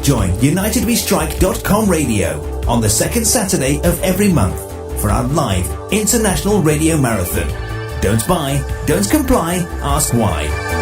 Join UnitedWeStrike.com radio on the second Saturday of every month for our live international radio marathon. Don't buy, don't comply, ask why.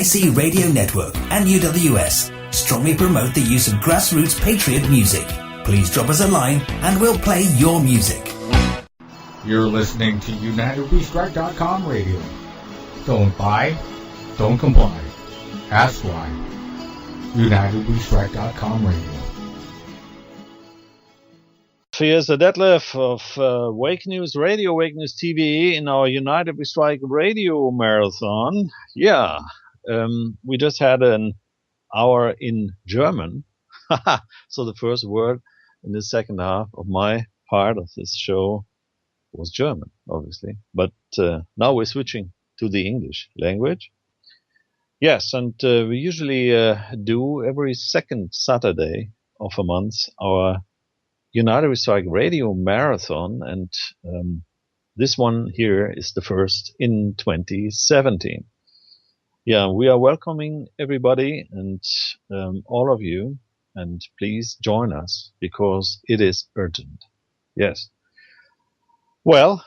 IC Radio Network and UWS strongly promote the use of grassroots patriot music. Please drop us a line and we'll play your music. You're listening to UnitedWeStrike.com radio. Don't buy, don't comply. Ask why. UnitedWeStrike.com radio. Here's the Detlef of Wake News Radio, Wake News TV in our United We Strike radio marathon. Yeah, we just had an hour in German. So the first word in the second half of my part of this show was German, obviously. But now we're switching to the English language. Yes, and we usually do every second Saturday of a month our United We Strike radio marathon, and this one here is the first in 2017. Yeah, we are welcoming everybody and all of you, and please join us because it is urgent. Yes. Well,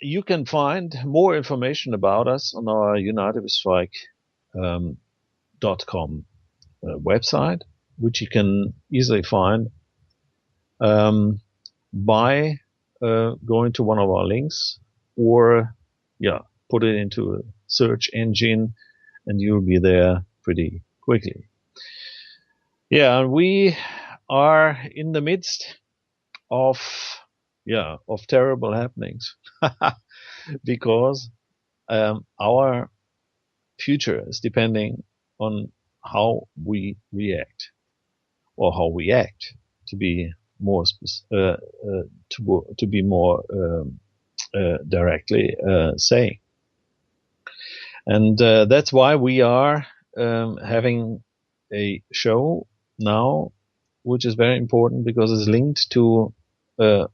you can find more information about us on our UnitedWeStrike.com website, which you can easily find by going to one of our links, or put it into a search engine and you'll be there pretty quickly. Yeah, and we are in the midst of terrible happenings because our future is depending on how we react, or how we act, to be more directly saying. And that's why we are having a show now, which is very important because it's linked to the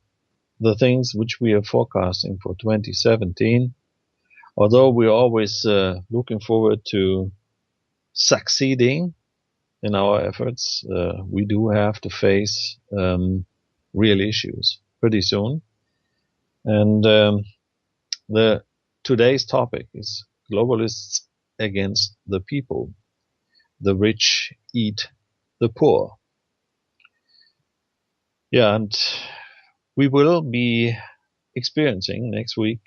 things which we are forecasting for 2017. Although we're always looking forward to succeeding in our efforts, we do have to face real issues pretty soon. And today's topic is globalists against the people. The rich eat the poor. Yeah, and we will be experiencing next week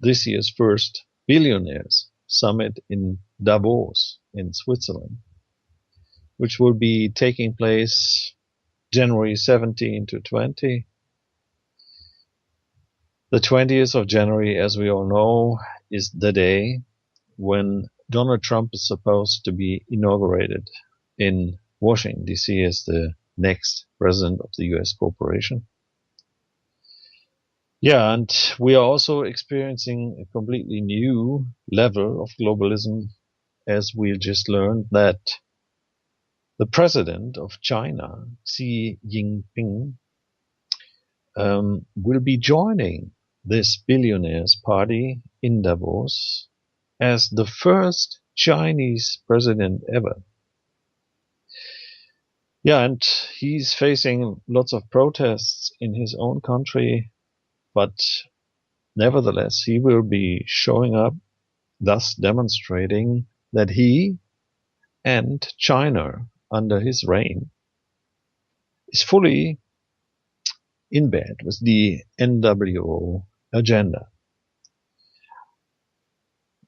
this year's first Billionaires Summit in Davos in Switzerland, which will be taking place January 17 to 20. The 20th of January, as we all know, is the day when Donald Trump is supposed to be inaugurated in Washington, D.C. as the next president of the U.S. corporation. Yeah, and we are also experiencing a completely new level of globalism, as we just learned that the president of China, Xi Jinping, will be joining this billionaires party in Davos as the first Chinese president ever. Yeah, and he's facing lots of protests in his own country, but nevertheless, he will be showing up, thus demonstrating that he and China under his reign is fully in bed with the NWO agenda.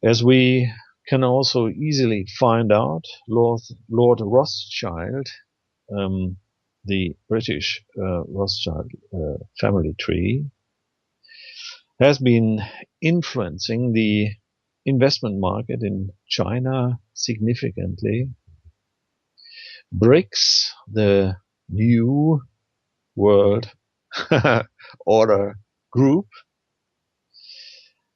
As we can also easily find out, Lord Rothschild, the British Rothschild family tree, has been influencing the investment market in China significantly. BRICS, the new world order group.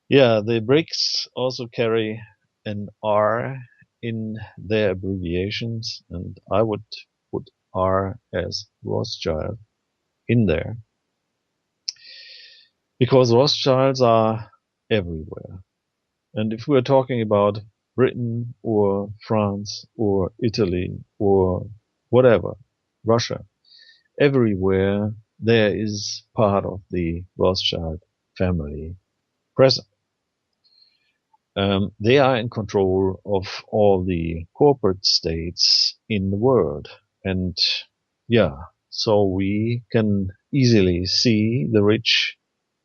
Yeah, the BRICS also carry an R in their abbreviations, and I would put R as Rothschild in there, because Rothschilds are everywhere. And if we're talking about Britain or France or Italy or whatever, Russia, everywhere there is part of the Rothschild family present. they are in control of all the corporate states in the world. And yeah, so we can easily see the rich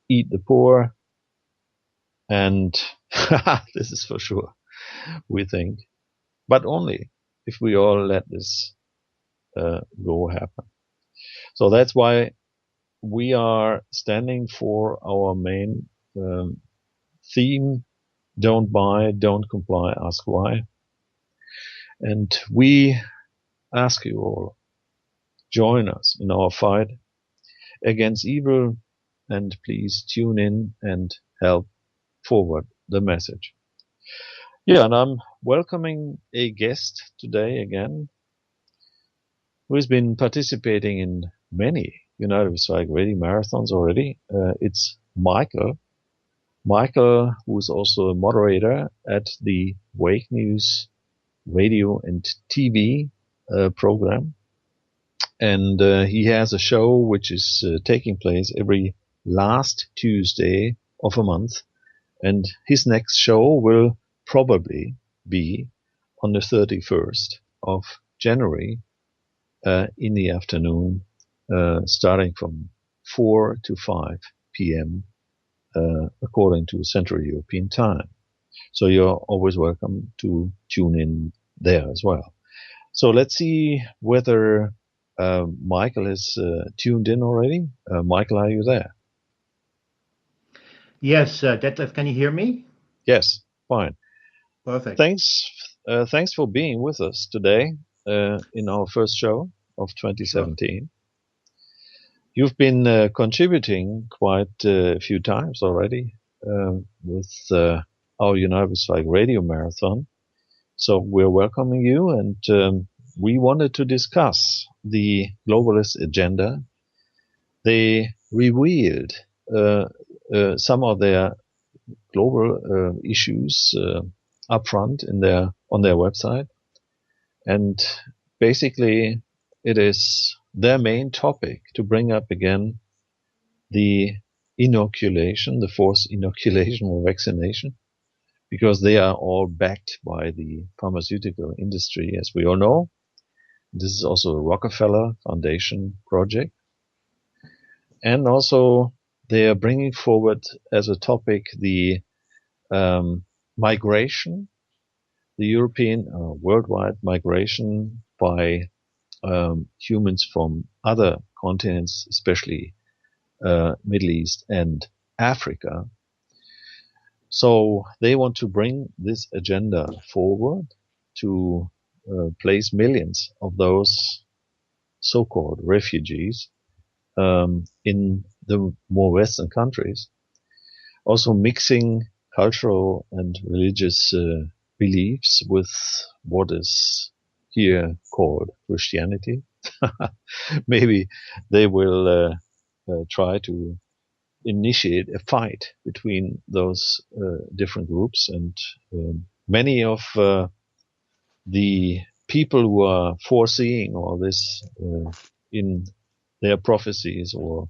eat the poor. And this is for sure, we think, but only if we all let this go happen. So that's why we are standing for our main theme: don't buy, don't comply, ask why. And we ask you all, join us in our fight against evil, and please tune in and help forward the message. Yeah, and I'm welcoming a guest today again, who has been participating in many United We Strike Radio marathons already. It's Michael. Michael, who is also a moderator at the Wake News radio and TV program. And he has a show which is taking place every last Tuesday of a month. And his next show will probably be on the 31st of January in the afternoon, starting from 4 to 5 p.m. According to Central European time. So you're always welcome to tune in there as well. So let's see whether Michael is tuned in already. Michael, are you there? Yes, Detlef, can you hear me? Yes, fine. Perfect. Thanks for being with us today in our first show of 2017. Sure. You've been contributing quite a few times already with our United We Strike Radio Marathon. So we're welcoming you, and we wanted to discuss the globalist agenda. They revealed some of their global issues up front on their website, and basically it is their main topic to bring up again the inoculation, the forced inoculation or vaccination, because they are all backed by the pharmaceutical industry, as we all know. This is also a Rockefeller Foundation project. And also they are bringing forward as a topic the migration, the European worldwide migration by humans from other continents, especially Middle East and Africa. So they want to bring this agenda forward to place millions of those so-called refugees in the more Western countries, also mixing cultural and religious beliefs with what is here called Christianity. Maybe they will try to initiate a fight between those different groups, and many of the people who are foreseeing all this in their prophecies, or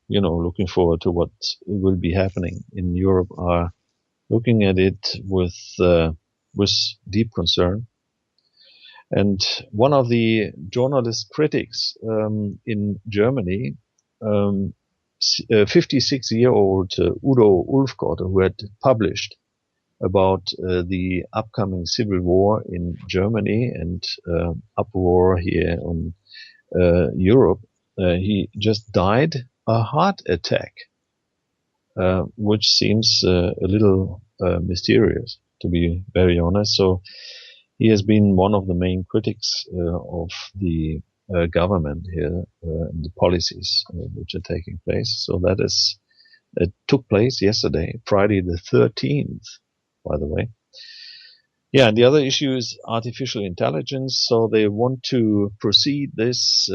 looking forward to what will be happening in Europe, are looking at it with deep concern. And one of the journalist critics in Germany, 56-year-old Udo Ulfgott, who had published about the upcoming civil war in Germany and uproar here on Europe, he just died a heart attack, which seems a little mysterious, to be very honest. So he has been one of the main critics of the government here and the policies which are taking place. So it took place yesterday, Friday the 13th, by the way. Yeah, and the other issue is artificial intelligence. So they want to proceed this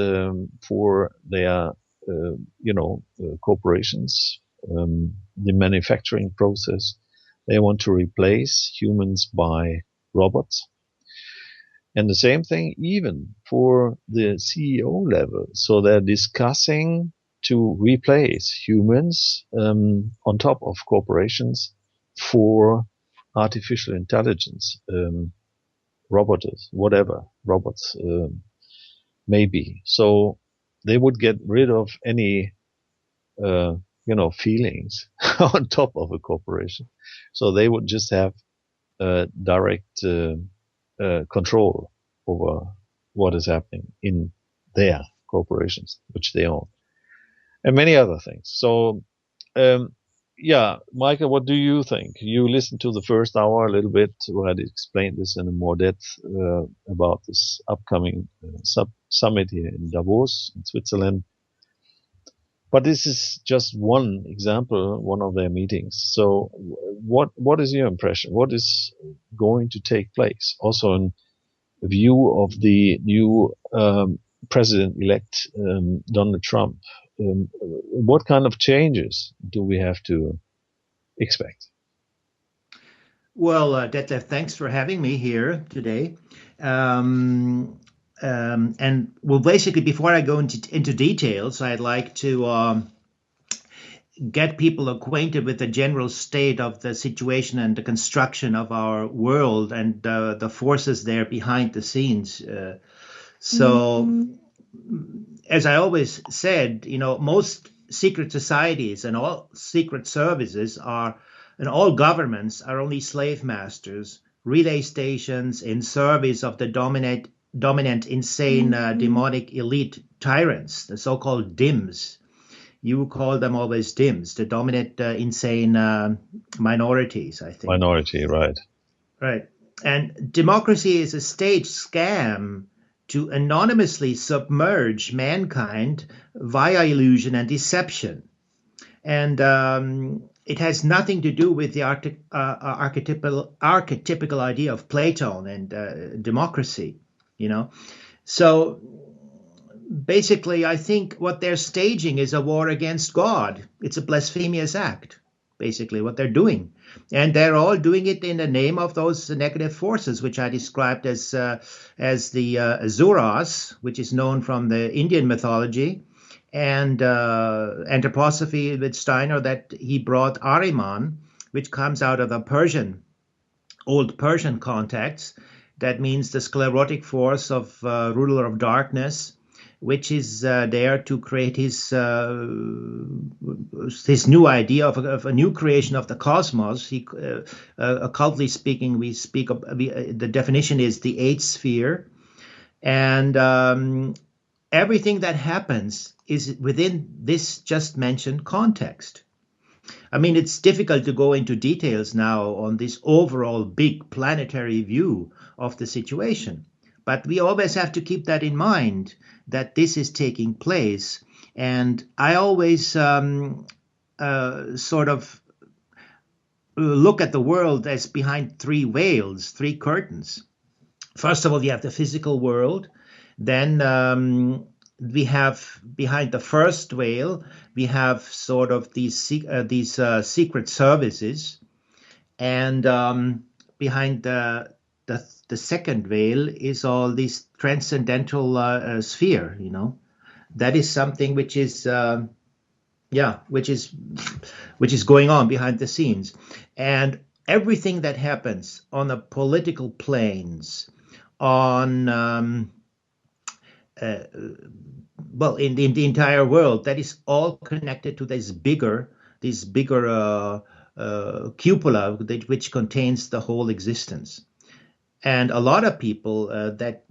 for their, corporations, the manufacturing process. They want to replace humans by robots. And the same thing even for the CEO level. So they're discussing to replace humans on top of corporations for artificial intelligence, robots, whatever, robots, maybe. So they would get rid of any, feelings on top of a corporation. So they would just have direct control over what is happening in their corporations, which they own, and many other things. So, Michael, what do you think? You listened to the first hour a little bit where I explained this in more depth about this upcoming summit here in Davos, in Switzerland. But this is just one example, one of their meetings. So what is your impression? What is going to take place? Also in view of the new president-elect Donald Trump, what kind of changes do we have to expect? Well, Detlef, thanks for having me here today. And well, basically, before I go into details, I'd like to get people acquainted with the general state of the situation and the construction of our world and the forces there behind the scenes. As I always said, most secret societies and all secret services and all governments are only slave masters, relay stations in service of the dominant, insane, demonic elite tyrants, the so-called DIMs. You call them always DIMs, the dominant, insane minorities, I think. Minority, right. Right. And democracy is a staged scam to anonymously submerge mankind via illusion and deception. And it has nothing to do with the archetypical idea of Plato and democracy, So basically, I think what they're staging is a war against God. It's a blasphemous act, basically, what they're doing. And they're all doing it in the name of those negative forces, which I described as the Asuras, which is known from the Indian mythology, and anthroposophy with Steiner, that he brought Ahriman, which comes out of the old Persian context. That means the sclerotic force of ruler of darkness, which is there to create his new idea of a new creation of the cosmos. Occultly speaking, the definition is the eighth sphere, and everything that happens is within this just mentioned context. I mean, it's difficult to go into details now on this overall big planetary view of the situation, but we always have to keep that in mind, that this is taking place. And I always sort of look at the world as behind three veils, three curtains. First of all, you have the physical world. Then we have behind the first veil, we have sort of these secret services, and behind the second veil is all this transcendental sphere. That is something which is going on behind the scenes, and everything that happens on the political planes, on in the entire world, that is all connected to this bigger cupola which contains the whole existence. And a lot of people that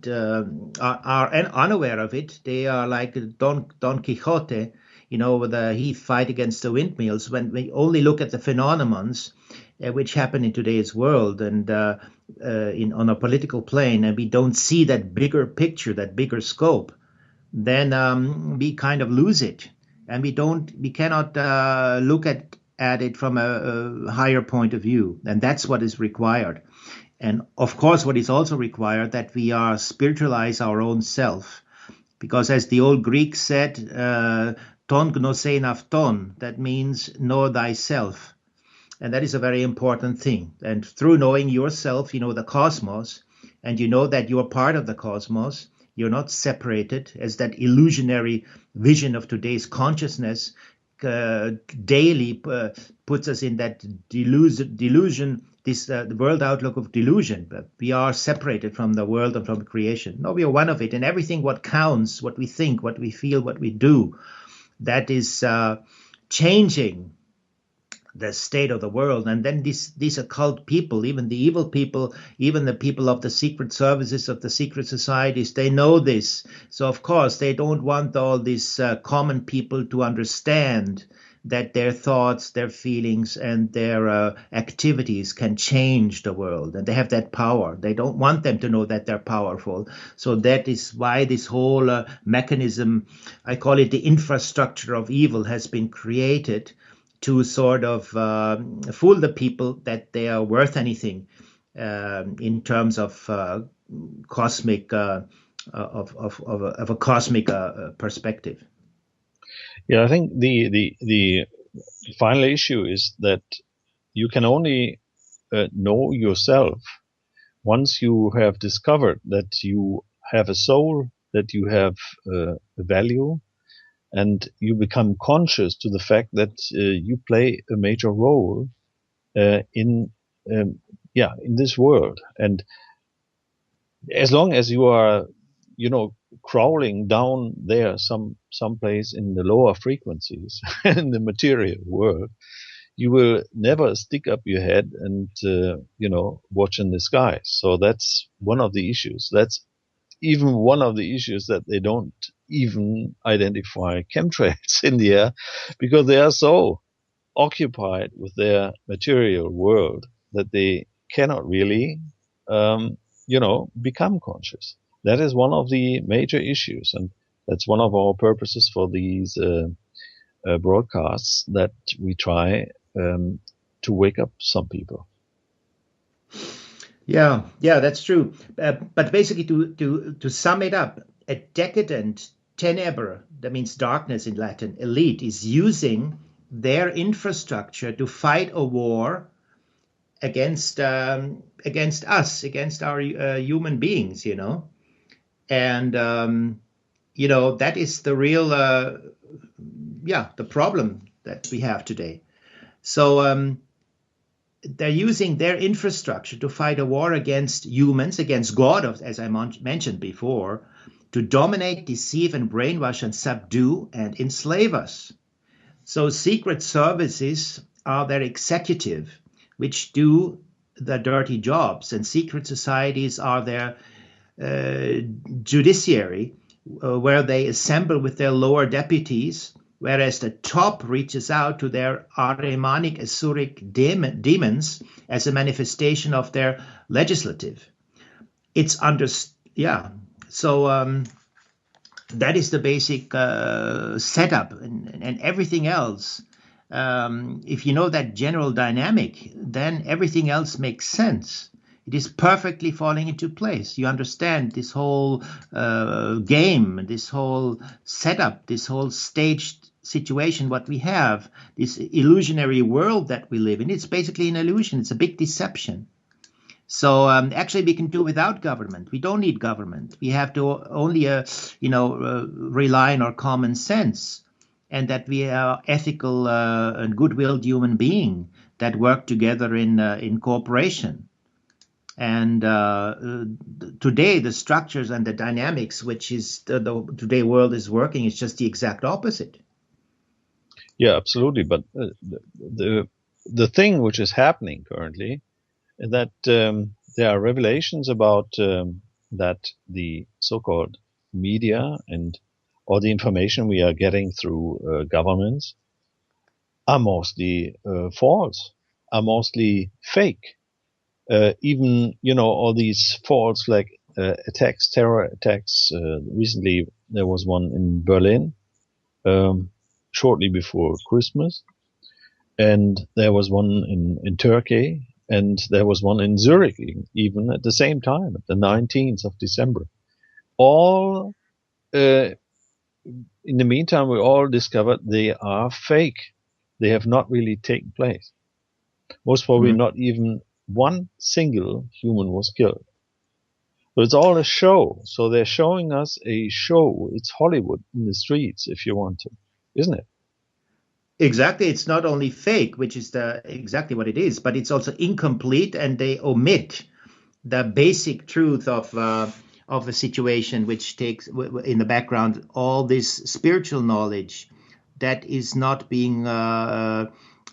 are unaware of it, they are like Don Quixote, he fight against the windmills. When we only look at the phenomenons which happen in today's world and on a political plane, and we don't see that bigger picture, that bigger scope, then we kind of lose it, and we cannot look at it from a higher point of view, and that's what is required. And of course, what is also required, that we spiritualize our own self, because as the old Greeks said, ton gnosein avton, that means know thyself. And that is a very important thing. And through knowing yourself, you know the cosmos, and you know that you are part of the cosmos. You're not separated, as that illusionary vision of today's consciousness daily puts us in that delusion the world outlook of delusion, but we are separated from the world and from creation. No, we are one of it, and everything what counts, what we think, what we feel, what we do, that is changing the state of the world. And then these occult people, even the evil people, even the people of the secret services, of the secret societies, they know this. So of course they don't want all these common people to understand that their thoughts, their feelings, and their activities can change the world, and they have that power. They don't want them to know that they're powerful. So that is why this whole mechanism, I call it the infrastructure of evil, has been created to sort of fool the people that they are worth anything in terms of cosmic of a cosmic perspective. Yeah, I think the final issue is that you can only know yourself once you have discovered that you have a soul, that you have a value, and you become conscious to the fact that you play a major role in this world. And as long as you are, crawling down there someplace in the lower frequencies in the material world, you will never stick up your head and watch in the sky. So that's one of the issues. That's even one of the issues, that they don't even identify chemtrails in the air, because they are so occupied with their material world that they cannot really become conscious. That is one of the major issues, and that's one of our purposes for these broadcasts, that we try to wake up some people. Yeah, that's true. But basically, to sum it up, a decadent tenebre, that means darkness in Latin, elite, is using their infrastructure to fight a war against us, against our human beings, and that is the real the problem that we have today. So they're using their infrastructure to fight a war against humans, against God, as I mentioned before, to dominate, deceive, and brainwash and subdue and enslave us. So secret services are their executive, which do the dirty jobs, and secret societies are their judiciary, where they assemble with their lower deputies, whereas the top reaches out to their Ahrimanic Asuric demons as a manifestation of their legislative. It's So that is the basic setup, and everything else. If you know that general dynamic, then everything else makes sense. It is perfectly falling into place. You understand this whole game, this whole setup, this whole staged situation, what we have, this illusionary world that we live in. It's basically an illusion. It's a big deception. So actually, we can do without government. We don't need government. We have to only, rely on our common sense, and that we are ethical and good-willed human beings that work together in cooperation. And today, the structures and the dynamics, which is the today world is working, is just the exact opposite. Yeah, absolutely. But the thing which is happening currently is that there are revelations about that the so-called media and all the information we are getting through governments are mostly false, are mostly fake. Even, all these false attacks, terror attacks. Recently, there was one in Berlin shortly before Christmas, and there was one in Turkey, and there was one in Zurich even at the same time, at the 19th of December. All, in the meantime, we all discovered they are fake. They have not really taken place. Most probably not even one single human was killed. So it's all a show. So they're showing us a show. It's Hollywood in the streets, if you want to, isn't it? Exactly. It's not only fake, which is exactly what it is, but it's also incomplete, and they omit the basic truth of a situation, which takes in the background all this spiritual knowledge that is not being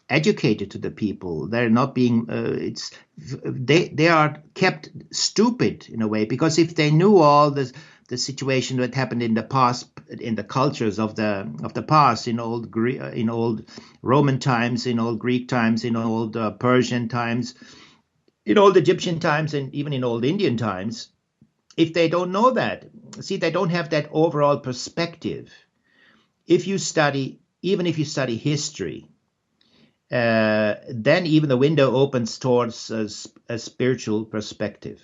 educated to the people. They're not being. They are kept stupid in a way, because if they knew all the situation that happened in the past, in the cultures of the past, in old Roman times, in old Greek times, in old Persian times, in old Egyptian times, and even in old Indian times, if they don't know that, see, they don't have that overall perspective. Even if you study history, then even the window opens towards a spiritual perspective,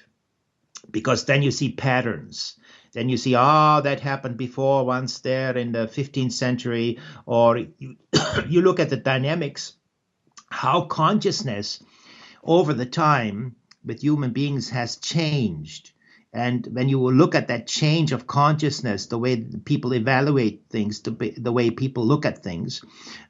because then you see patterns. Then you see, that happened before once there in the 15th century, or you look at the dynamics, how consciousness over the time with human beings has changed. And when you look at that change of consciousness, the way people evaluate things, the way people look at things,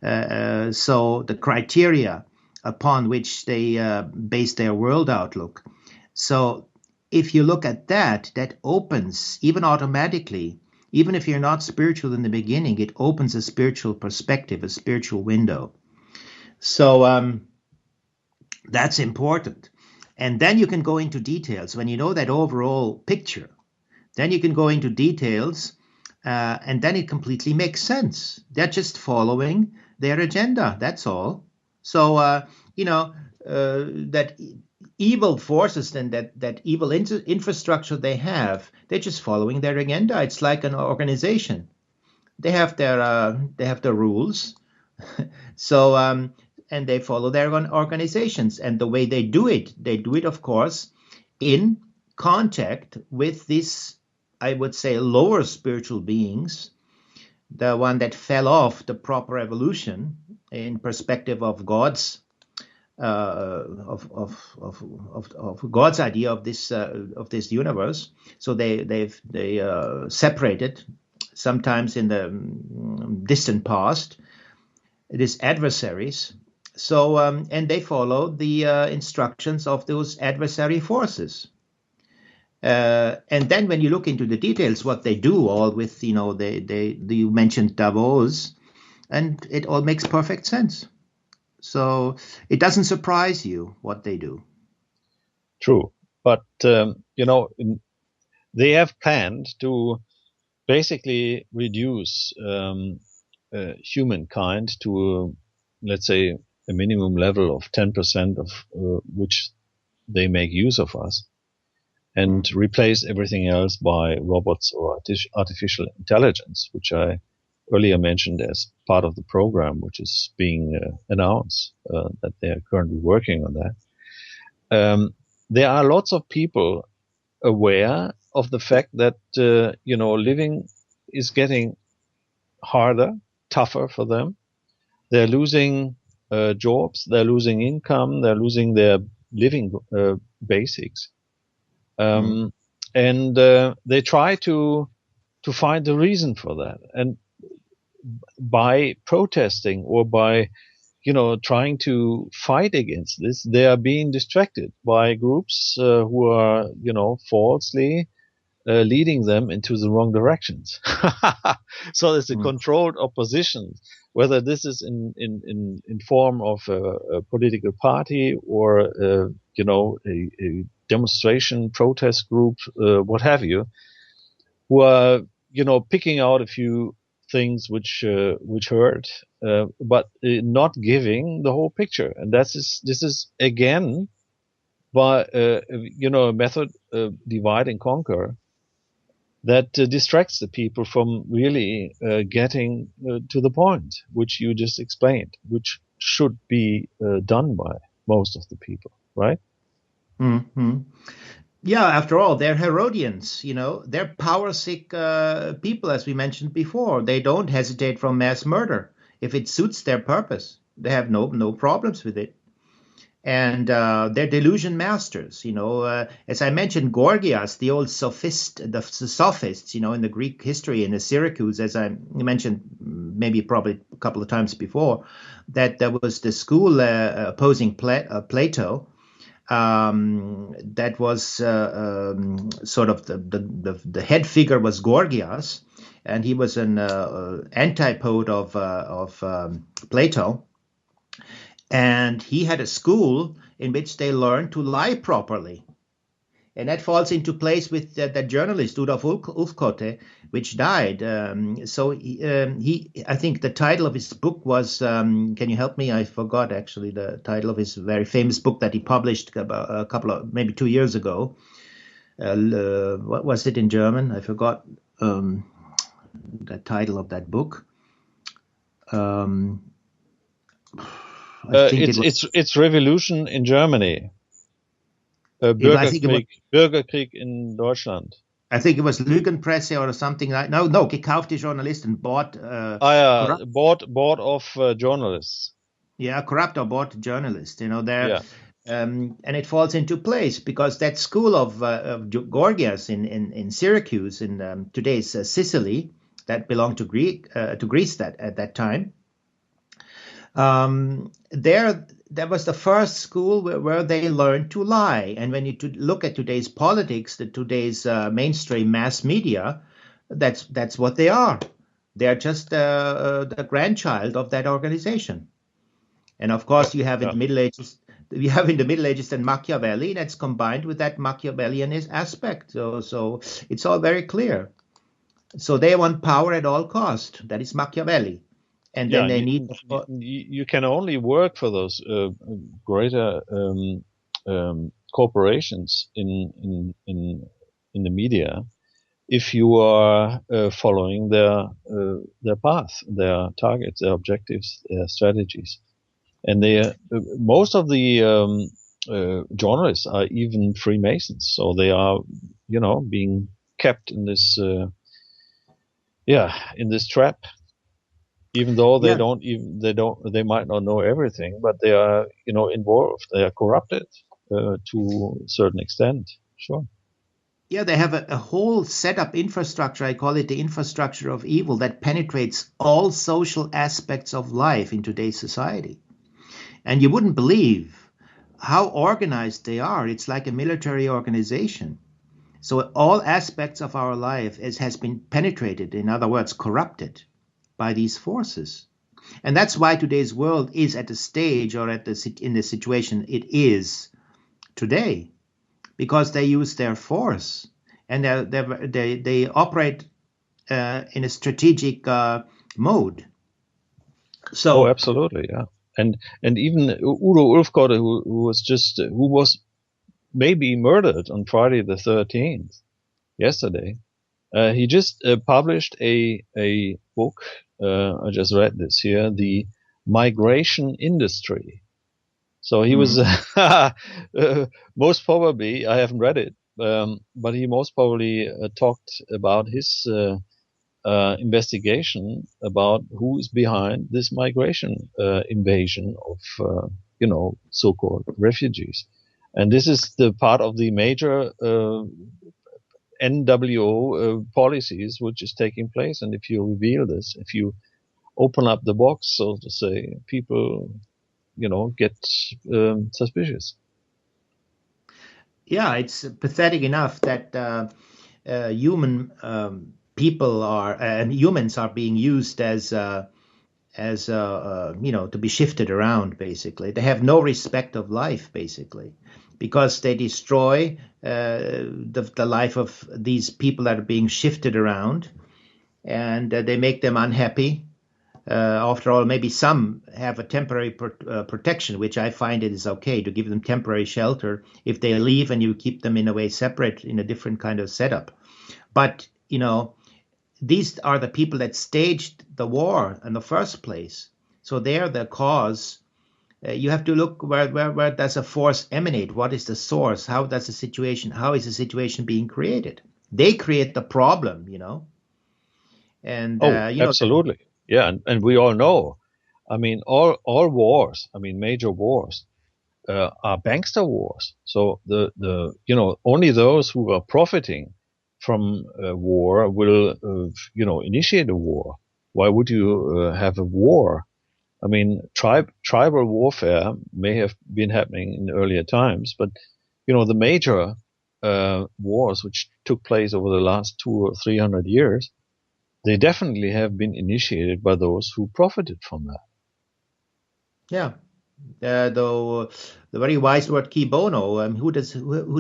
so the criteria upon which they base their world outlook. So if you look at that, that opens, even automatically, even if you're not spiritual in the beginning, it opens a spiritual perspective, a spiritual window. So that's important. And then you can go into details. When you know that overall picture, then you can go into details, and then it completely makes sense. They're just following their agenda, that's all. So, that evil forces, then that evil infrastructure they have, they're just following their agenda. It's like an organization. They have their rules. So, and they follow their own organizations. And the way they do it, of course, in contact with these, I would say, lower spiritual beings, the one that fell off the proper evolution in perspective of God's of God's idea of this universe. So they separated, sometimes in the distant past, these adversaries. So and they followed the instructions of those adversary forces. And then when you look into the details, what they do, all with, you mentioned Davos, and it all makes perfect sense. So it doesn't surprise you what they do. True. But, they have planned to basically reduce humankind to, let's say, a minimum level of 10% of which they make use of us, and replace everything else by robots or artificial intelligence, which I earlier mentioned as part of the program, which is being announced, that they are currently working on that. There are lots of people aware of the fact that, living is getting harder, tougher for them. They're losing jobs, they're losing income, they're losing their living basics. And they try to find the reason for that. And by protesting or by, trying to fight against this, they are being distracted by groups who are, falsely leading them into the wrong directions. So there's a controlled opposition, whether this is in form of a political party or, a demonstration, protest group, what have you, who are, picking out a few things which hurt, but not giving the whole picture. And this is again, by, a method, divide and conquer, that distracts the people from really getting to the point, which you just explained, which should be done by most of the people, right? Mm-hmm. Yeah, after all, they're Herodians, they're power-sick people, as we mentioned before. They don't hesitate from mass murder. If it suits their purpose, they have no problems with it. And they're delusion masters, as I mentioned, Gorgias, the old sophists, in the Greek history in the Syracuse, as I mentioned maybe probably a couple of times before, that there was the school opposing Plato. That was sort of the head figure was Gorgias, and he was an antipode of Plato, and he had a school in which they learned to lie properly. And that falls into place with that journalist, Rudolf Ulfkotte, which died. I think the title of his book was, can you help me? I forgot actually the title of his very famous book that he published about maybe 2 years ago. What was it in German? I forgot the title of that book. It's Revolution in Germany. Bürgerkrieg in Deutschland. I think it was Lügenpresse or something like. No, gekaufte Journalisten bought. Board of journalists. Yeah, corrupt or bought journalists. And it falls into place because that school of Gorgias in Syracuse in today's Sicily, that belonged to Greece at that time. That was the first school where they learned to lie. And when you look at today's politics, today's mainstream mass media, that's what they are. They are just the grandchild of that organization. And of course, you have in the Middle Ages. You have in the Middle Ages and Machiavelli that's combined with that Machiavellian aspect. So it's all very clear. So they want power at all cost. That is Machiavelli. And then they need. You can only work for those greater corporations in the media if you are following their path, their targets, their objectives, their strategies, and most of the journalists are even Freemasons, so they are being kept in this in this trap. Even though they might not know everything, but they are, involved. They are corrupted to a certain extent. Sure. Yeah, they have a whole setup infrastructure. I call it the infrastructure of evil that penetrates all social aspects of life in today's society. And you wouldn't believe how organized they are. It's like a military organization. So all aspects of our life has been penetrated. In other words, corrupted by these forces. And that's why today's world is at the stage or in the situation it is today, because they use their force and they operate in a strategic mode. So absolutely, yeah. And even Udo Ulfkotte, who was maybe murdered on Friday the 13th, yesterday, he just published a book. I just read this here, The Migration Industry. So he was most probably, I haven't read it, but he most probably talked about his investigation about who is behind this migration invasion of, so-called refugees. And this is the part of the major NWO policies which is taking place. And if you reveal this, if you open up the box, so to say, people, get suspicious. Yeah, it's pathetic enough that human people and humans are being used as to be shifted around. Basically, they have no respect of life, basically, because they destroy the life of these people that are being shifted around, and they make them unhappy. After all, maybe some have a temporary protection, which I find it is okay to give them temporary shelter if they leave and you keep them in a way separate in a different kind of setup. But, these are the people that staged the war in the first place. So they are the cause. You have to look where does a force emanate? What is the source? How is the situation being created? They create the problem, And absolutely. Yeah, and we all know, I mean, all wars, major wars, are bankster wars. So the only those who are profiting from war will, initiate a war. Why would you have a war? I mean, tribal warfare may have been happening in earlier times, but the major wars which took place over the last 200 or 300 years, they definitely have been initiated by those who profited from that. Yeah. Though the very wise word "qui bono," who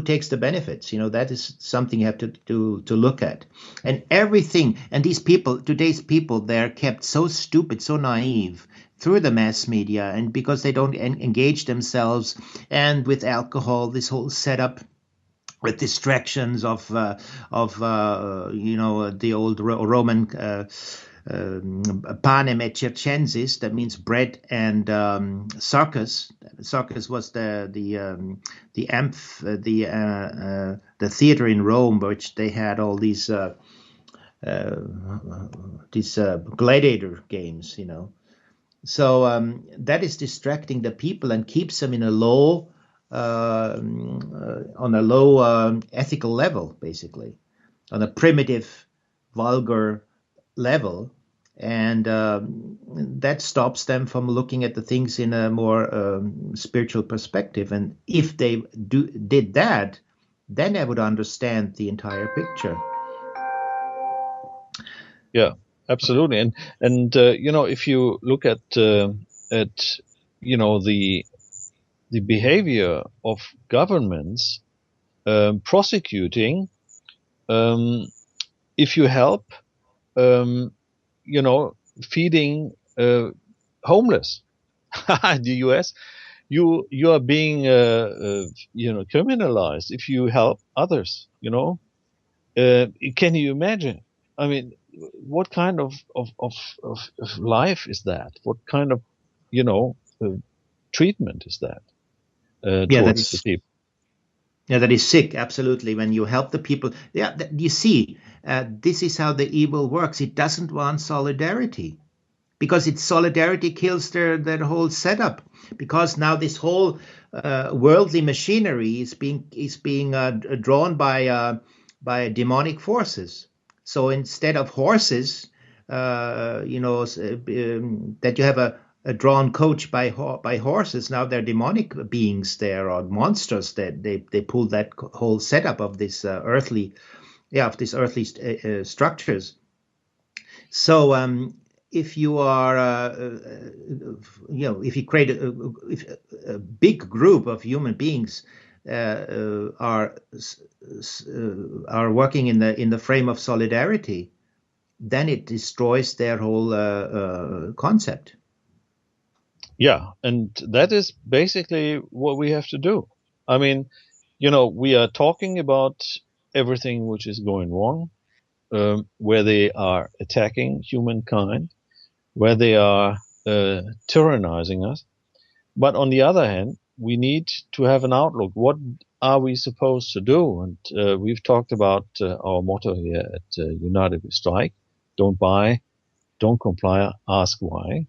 takes the benefits? That is something you have to look at. And everything, and today's people, they're kept so stupid, so naive through the mass media, and because they don't engage themselves, and with alcohol, this whole setup with distractions of the old Roman panem et circenses, that means bread and circus. Circus was the theater in Rome, which they had all these gladiator games, So that is distracting the people and keeps them in a low ethical level, basically, on a primitive, vulgar level, and that stops them from looking at the things in a more spiritual perspective. And if they did that, then I would understand the entire picture. Yeah, absolutely. And if you look at the behavior of governments prosecuting, if you help, feeding homeless in the US, you are being criminalized if you help others. Can you imagine? I mean, what kind of life is that? What kind of treatment is that? Towards the people. Yeah, that is sick. Absolutely. When you help the people, you see, this is how the evil works. It doesn't want solidarity, because its solidarity kills their whole setup. Because now this whole worldly machinery is being drawn by demonic forces. So instead of horses, that you have a drawn coach by horses, now they're demonic beings there, or monsters that they pull that whole setup of this earthly structures. So if you are if you create a big group of human beings are working in the frame of solidarity, then it destroys their whole concept. Yeah, and that is basically what we have to do. I mean, we are talking about everything which is going wrong, where they are attacking humankind, where they are tyrannizing us. But on the other hand, we need to have an outlook. What are we supposed to do? And we've talked about our motto here at United We Strike: don't buy, don't comply, ask why.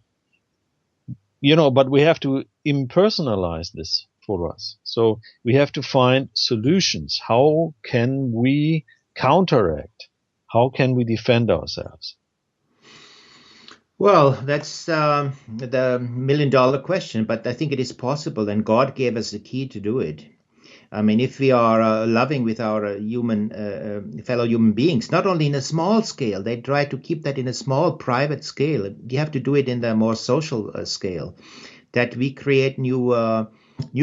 But we have to impersonalize this for us. So we have to find solutions. How can we counteract? How can we defend ourselves? Well, that's the $1 million question, but I think it is possible, and God gave us the key to do it. I mean, if we are loving with our fellow human beings, not only in a small scale, they try to keep that in a small private scale. You have to do it in the more social scale, that we create new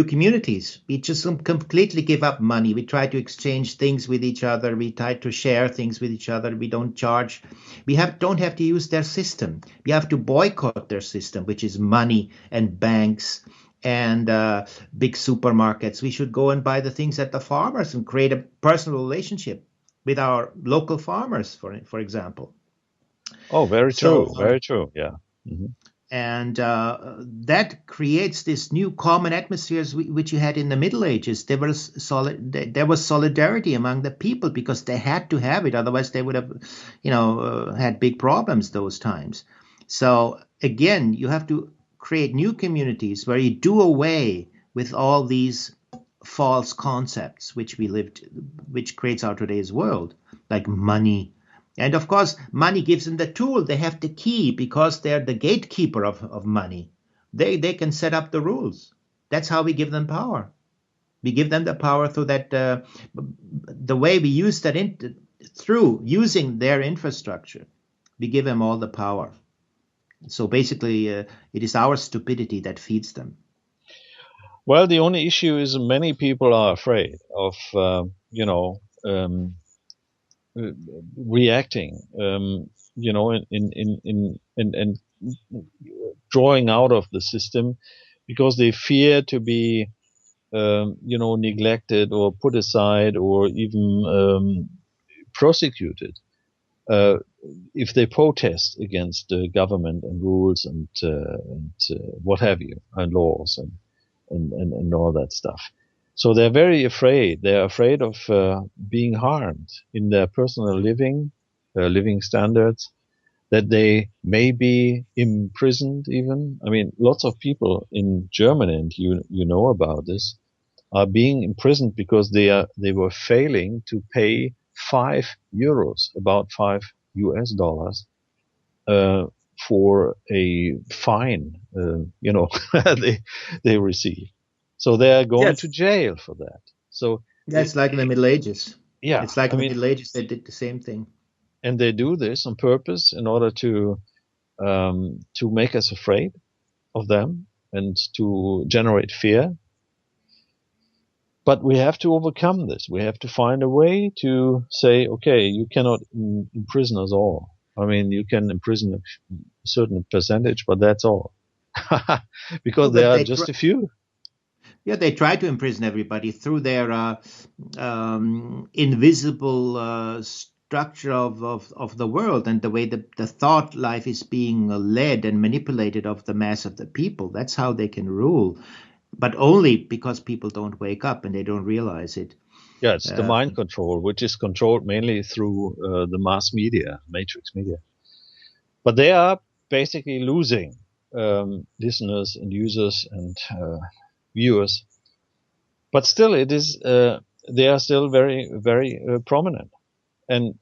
communities. We just completely give up money. We try to exchange things with each other. We try to share things with each other. We don't charge. We don't have to use their system. We have to boycott their system, which is money and banks and big supermarkets. We should go and buy the things at the farmers and create a personal relationship with our local farmers, for example. Oh, very true. Very true. Yeah. Mm-hmm. And that creates this new common atmospheres which you had in the Middle Ages. There was solidarity among the people because they had to have it. Otherwise, they would have, had big problems those times. So again, you have to create new communities where you do away with all these false concepts which creates our today's world, like money And of course, money gives them the tool. They have the key because they're the gatekeeper of money. They can set up the rules. That's how we give them power. We give them the power through that, the way we use that through using their infrastructure. We give them all the power. So basically, it is our stupidity that feeds them. Well, the only issue is many people are afraid of, reacting, in drawing out of the system, because they fear to be, neglected or put aside or even prosecuted if they protest against the government and rules and what have you, and laws and all that stuff. So they're very afraid. They're afraid of being harmed in their personal living standards, that they may be imprisoned even. I mean, lots of people in Germany, and you know about this, are being imprisoned because they were failing to pay €5, about $5, for a fine, they receive. So they are going to jail for that. So that's like in the Middle Ages. Yeah, it's like in the Middle Ages they did the same thing. And they do this on purpose in order to make us afraid of them and to generate fear. But we have to overcome this. We have to find a way to say, okay, you cannot imprison us all. I mean, you can imprison a certain percentage, but that's all. Because there are just a few. Yeah, they try to imprison everybody through their invisible structure of the world and the way the thought life is being led and manipulated of the mass of the people. That's how they can rule, but only because people don't wake up and they don't realize it. Yeah, it's the mind control, which is controlled mainly through the mass media, matrix media. But they are basically losing listeners and users and viewers. But still, it is they are still very, very prominent. And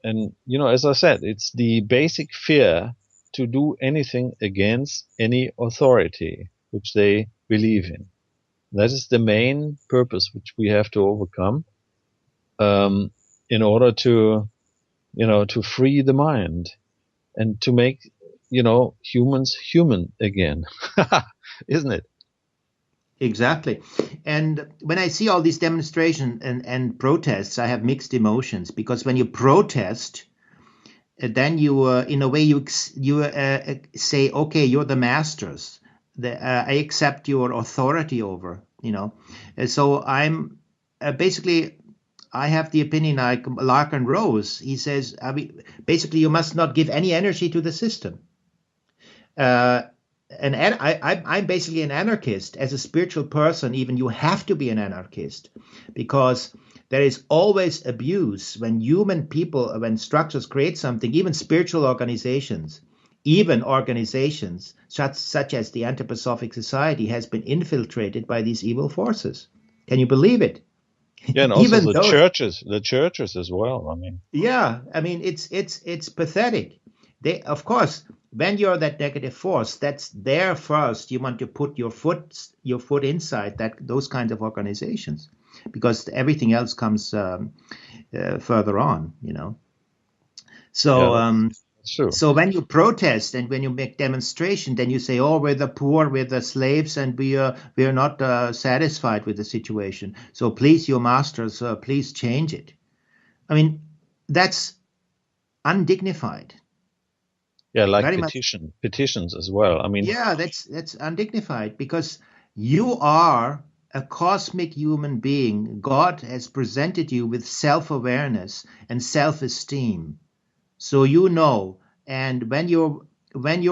as I said, it's the basic fear to do anything against any authority which they believe in. That is the main purpose which we have to overcome in order to free the mind and to make, humans human again, isn't it? Exactly. And when I see all these demonstrations and protests, I have mixed emotions, because when you protest, then you, in a way, you say, okay, you're the masters. I accept your authority over, So I'm basically, I have the opinion like Larkin Rose. He says, basically, you must not give any energy to the system. And I'm basically an anarchist. As a spiritual person, even you have to be an anarchist, because there is always abuse when when structures create something, even spiritual organizations, such as the Anthroposophic Society has been infiltrated by these evil forces. Can you believe it? Yeah, and also the churches as well. I mean, yeah, I mean it's pathetic. They, of course, when you're that negative force, that's there first. You want to put your foot inside those kinds of organizations, because everything else comes further on, So, Sure. So when you protest and when you make demonstration, then you say, "Oh, we're the poor, we're the slaves, and we are not satisfied with the situation. So please, your masters, please change it." I mean, that's undignified. Yeah, like petitions as well. I mean, yeah, that's undignified, because you are a cosmic human being. God has presented you with self-awareness and self-esteem. So and when you're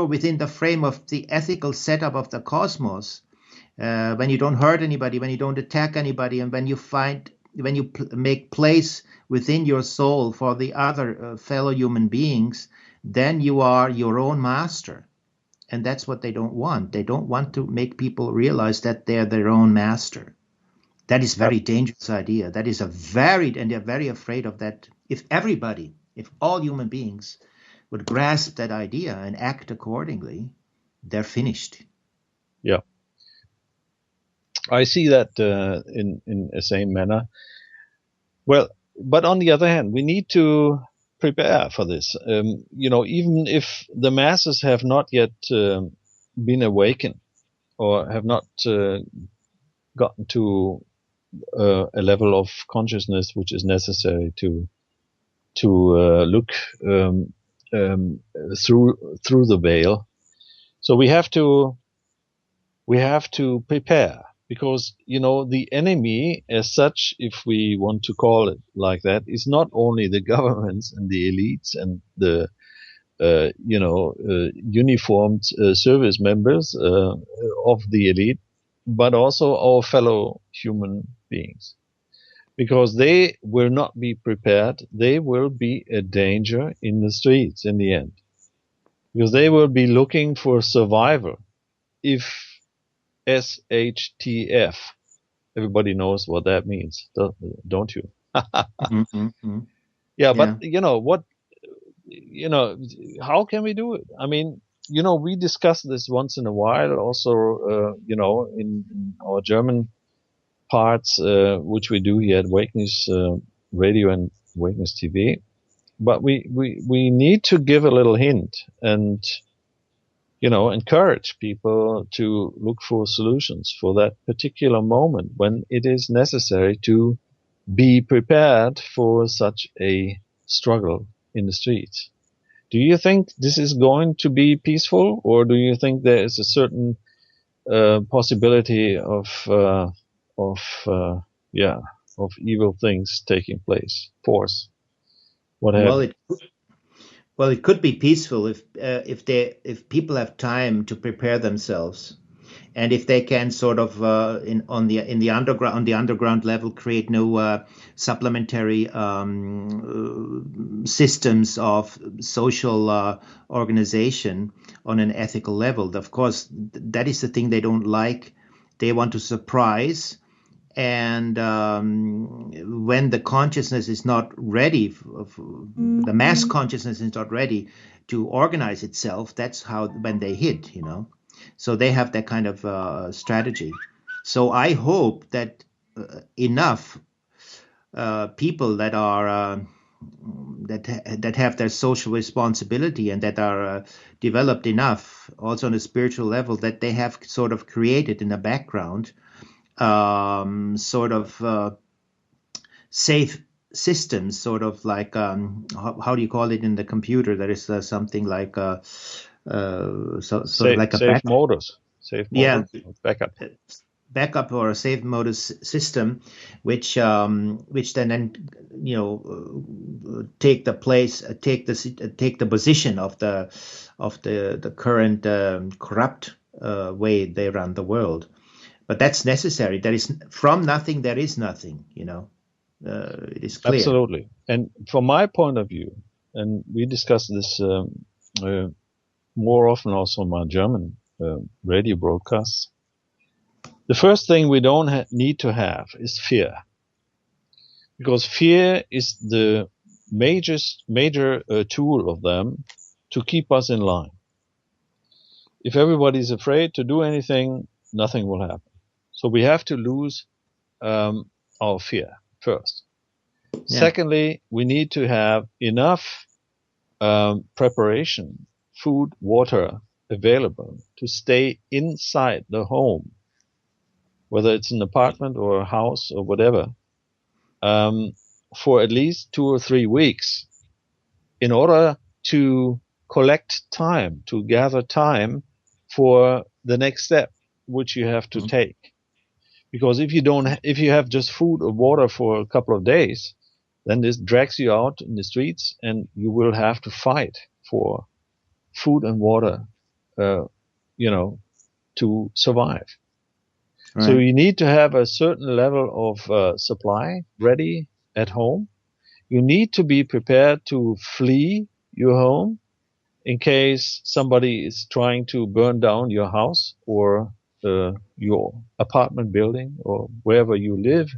within the frame of the ethical setup of the cosmos, when you don't hurt anybody, when you don't attack anybody, and when you make place within your soul for the other fellow human beings, then you are your own master. And that's what they don't want. They don't want to make people realize that they're their own master. That is a very dangerous idea. And they're very afraid of that. If everybody if all human beings would grasp that idea and act accordingly, they're finished. Yeah. I see that in the same manner. Well, but on the other hand, we need to prepare for this. Even if the masses have not yet been awakened or have not gotten to a level of consciousness which is necessary to look through the veil. So we have to prepare, because the enemy as such, if we want to call it like that, is not only the governments and the elites and the uniformed service members of the elite, but also our fellow human beings, because they will not be prepared. They will be a danger in the streets in the end, because they will be looking for survival. If SHTF, everybody knows what that means, don't you? Mm-hmm. Yeah, but how can we do it? I mean, we discuss this once in a while also, in our German parts, which we do here at Wakeness Radio and Wakeness TV. But we need to give a little hint and, encourage people to look for solutions for that particular moment when it is necessary to be prepared for such a struggle in the streets. Do you think this is going to be peaceful, or do you think there is a certain possibility of evil things taking place, force, whatever? Well, it could be peaceful if people have time to prepare themselves, and if they can sort of on the underground level create no supplementary systems of social organization on an ethical level. Of course, that is the thing they don't like. They want to surprise. And when the consciousness is not ready, the mass consciousness is not ready to organize itself, that's when they hit, So they have that kind of strategy. So I hope that enough people that are that have their social responsibility and that are developed enough, also on a spiritual level, that they have sort of created in the background safe systems, sort of like how do you call it in the computer? There is something like safe modus, backup or a safe modus system, which then take the position of the current corrupt way they run the world. But that's necessary. From nothing there is nothing, it is clear. Absolutely. And from my point of view, and we discuss this more often also on my German radio broadcasts, the first thing we don't need to have is fear. Because fear is the major tool of them to keep us in line. If everybody is afraid to do anything, nothing will happen. So we have to lose our fear first. Yeah. Secondly, we need to have enough preparation, food, water available to stay inside the home, whether it's an apartment or a house or whatever, for at least 2 or 3 weeks, in order to collect time, to gather time for the next step, which you have to take. Because if you have just food or water for a couple of days, then this drags you out in the streets and you will have to fight for food and water, to survive. Right. So you need to have a certain level of supply ready at home. You need to be prepared to flee your home in case somebody is trying to burn down your house or your apartment building or wherever you live.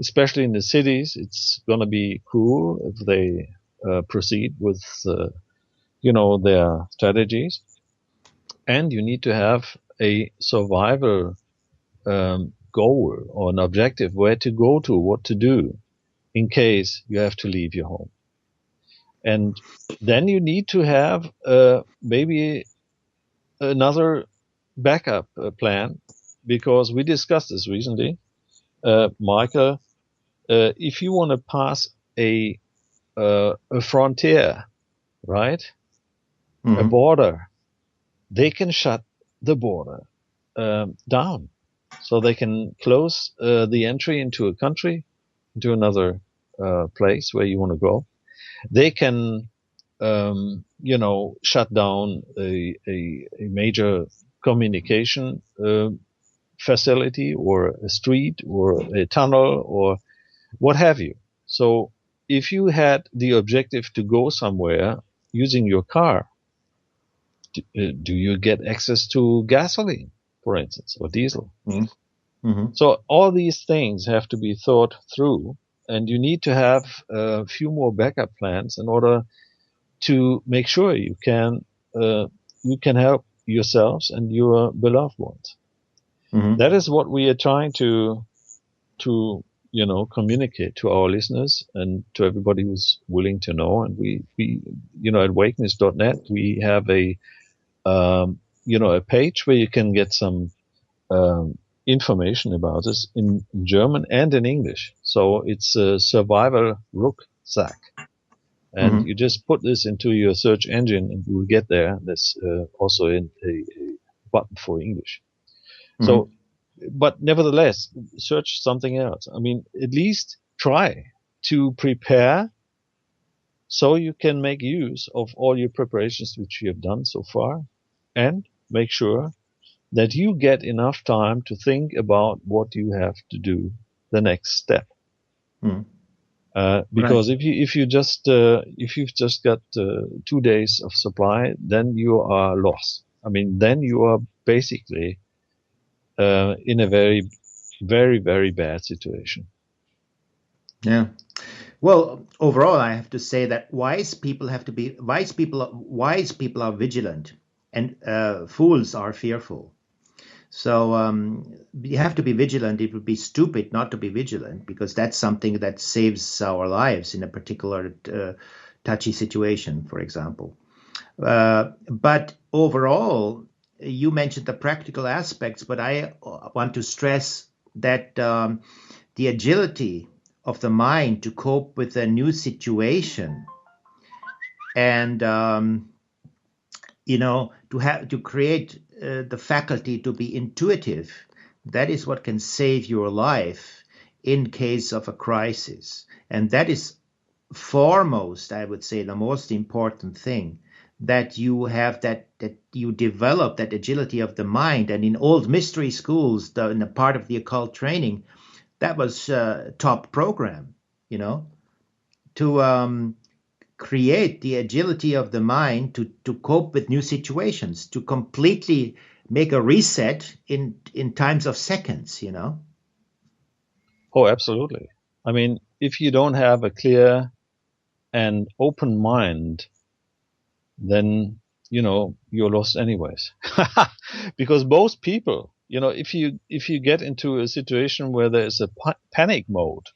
Especially in the cities, it's going to be cruel if they proceed with, their strategies. And you need to have a survival goal or an objective, where to go to, what to do in case you have to leave your home. And then you need to have maybe another backup plan, because we discussed this recently, Michael. If you want to pass a frontier, right, a border, they can shut the border down, so they can close the entry into a country, into another place where you want to go. They can, shut down a major communication facility, or a street, or a tunnel, or what have you. So if you had the objective to go somewhere using your car, do you get access to gasoline, for instance, or diesel? So all these things have to be thought through, and you need to have a few more backup plans in order to make sure you can help yourselves and your beloved ones. That is what we are trying to communicate to our listeners and to everybody who's willing to know. And we at wakeness.net, we have a page where you can get some information about this in German and in English. So it's a survival rucksack. And you just put this into your search engine and you will get there. There's also a button for English. So, but nevertheless, search something else. I mean, at least try to prepare so you can make use of all your preparations which you have done so far, and make sure that you get enough time to think about what you have to do the next step. Because if you've just got 2 days of supply, then you are lost. I mean, then you are basically in a very, very, very bad situation. Yeah. Well, overall, I have to say that wise people are vigilant, and fools are fearful. So you have to be vigilant. It would be stupid not to be vigilant, because that's something that saves our lives in a particular touchy situation, for example. But overall, you mentioned the practical aspects, but I want to stress that the agility of the mind to cope with a new situation, and to create the faculty to be intuitive, that is what can save your life in case of a crisis. And that is foremost, I would say, the most important thing, that you have that you develop that agility of the mind. And in old mystery schools, in the part of the occult training, that was top program, to create the agility of the mind to cope with new situations, to completely make a reset in times of seconds, Oh, absolutely. I mean, if you don't have a clear and open mind, then, you're lost anyways. Because most people, if you get into a situation where there is a panic mode,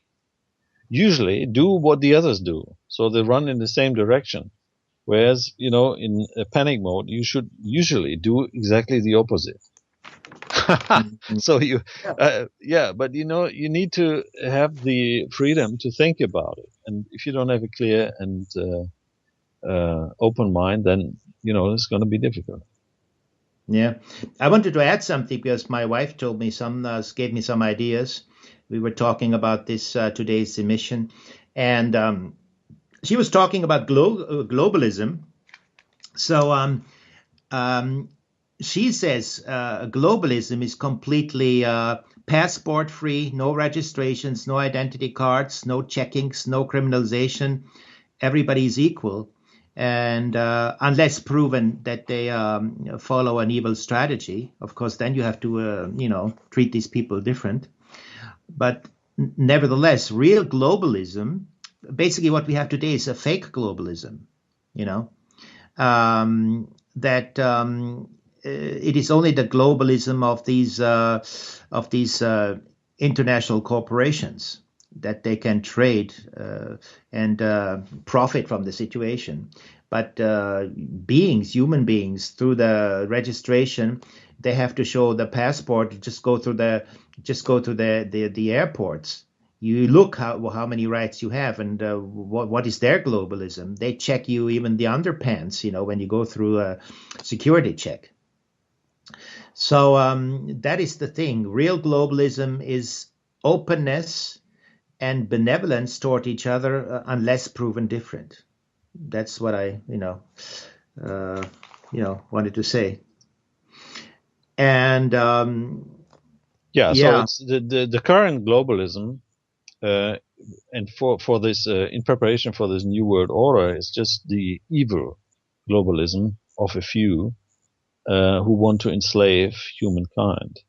usually do what the others do. So they run in the same direction. Whereas, in a panic mode, you should usually do exactly the opposite. So but you need to have the freedom to think about it. And if you don't have a clear and open mind, then, it's going to be difficult. Yeah. I wanted to add something, because my wife told me gave me some ideas. We were talking about this today's emission, and she was talking about globalism. So she says globalism is completely passport free, no registrations, no identity cards, no checkings, no criminalization. Everybody's equal, and unless proven that they follow an evil strategy, of course, then you have to treat these people different. But nevertheless, real globalism basically what we have today is a fake globalism, that it is only the globalism of these international corporations that they can trade and profit from the situation. But human beings, through the registration, they have to show the passport. Just go to the airports. You look how many rights you have, and what is their globalism? They check you even the underpants, when you go through a security check. So that is the thing. Real globalism is openness and benevolence toward each other, unless proven different. That's what I, wanted to say. And so it's the current globalism, and for this in preparation for this new world order, is just the evil globalism of a few who want to enslave humankind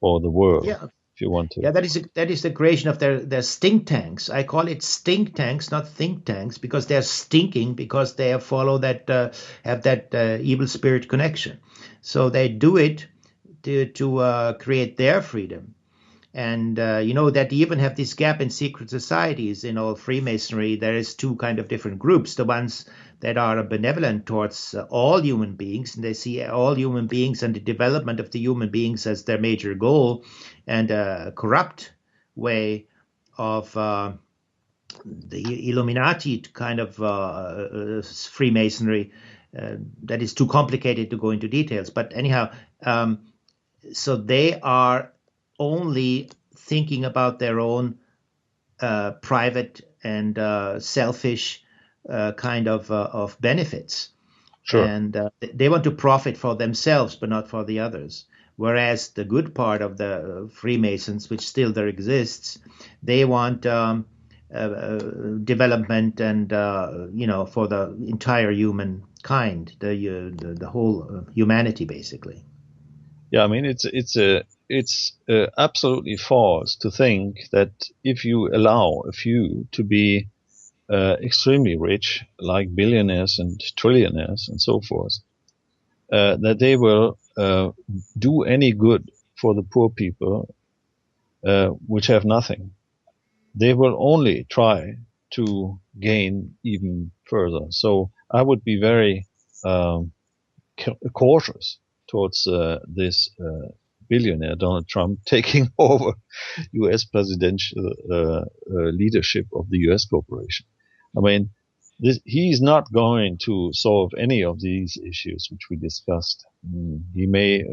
or the world. Yeah. If you want to. Yeah, that is the creation of their stink tanks. I call it stink tanks, not think tanks, because they're stinking because they follow that have that evil spirit connection. So they do it to create their freedom. And that you even have this gap in secret societies. In all Freemasonry, there is two kind of different groups. The ones that are benevolent towards all human beings, and they see all human beings and the development of the human beings as their major goal, and a corrupt way of the Illuminati kind of Freemasonry that is too complicated to go into details. But anyhow, so they are only thinking about their own private and selfish kind of benefits. Sure. And they want to profit for themselves, but not for the others. Whereas the good part of the Freemasons, which still there exists, they want development and for the entire humankind, the whole humanity, basically. Yeah, I mean it's absolutely false to think that if you allow a few to be extremely rich, like billionaires and trillionaires and so forth, that they will do any good for the poor people, which have nothing. They will only try to gain even further. So I would be very cautious towards this billionaire Donald Trump taking over U.S. presidential leadership of the U.S. corporation. I mean, he's not going to solve any of these issues which we discussed. He may,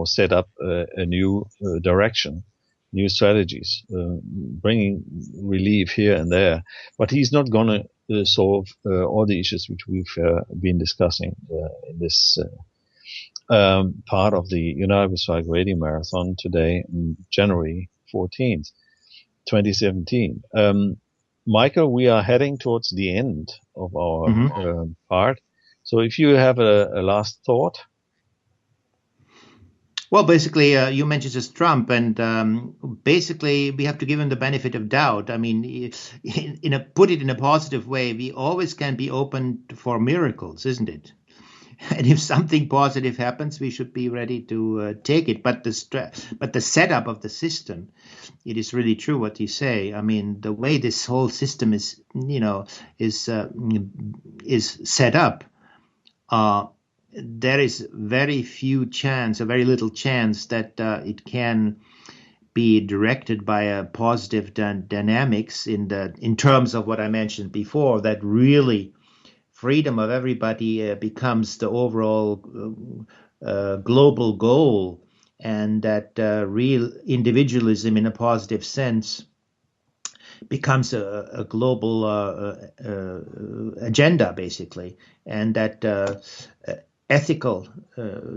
set up a new direction, new strategies, bringing relief here and there, but he's not going to solve all the issues which we've been discussing in this part of the United We Strike Radio Marathon today, on January 14th, 2017. Michael, we are heading towards the end of our part. So if you have a last thought. Well, basically, you mentioned just Trump, and basically we have to give him the benefit of doubt. I mean, put it in a positive way, we always can be open for miracles, isn't it? And if something positive happens, we should be ready to take it. But the setup of the system, it is really true what you say. I mean, the way this whole system is set up, there is very little chance that it can be directed by a positive dynamics in terms of what I mentioned before, that really freedom of everybody becomes the overall global goal, and that real individualism in a positive sense becomes a global agenda, basically, and that ethical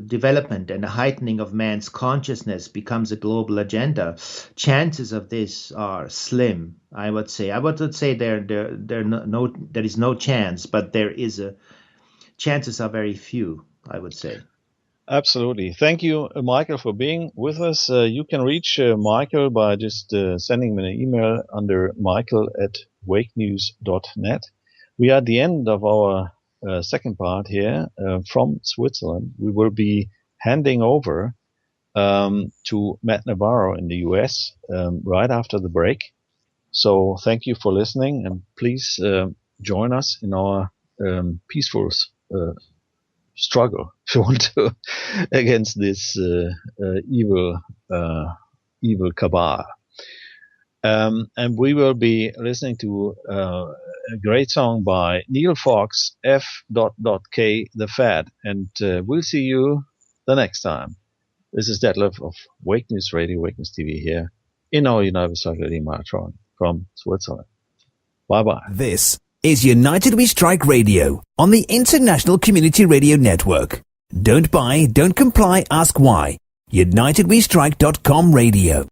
development and a heightening of man's consciousness becomes a global agenda. Chances of this are slim, I would say. I would say there is no chance, but chances are very few, I would say. Absolutely. Thank you, Michael, for being with us. You can reach Michael by just sending me an email under michael@theunited wakenews.net. We are at the end of our second part here from Switzerland. We will be handing over to Matt Navarro in the US right after the break. So thank you for listening, and please join us in our peaceful struggle, if you want to, against this evil cabal. And we will be listening to a great song by Neil Fox, F.K. The Fad. And we'll see you the next time. This is Detlef of Wake News Radio, Wake News TV here in our United We Strike Radio Marathon from Switzerland. Bye-bye. This is United We Strike Radio on the International Community Radio Network. Don't buy, don't comply, ask why. UnitedWeStrike.com Radio.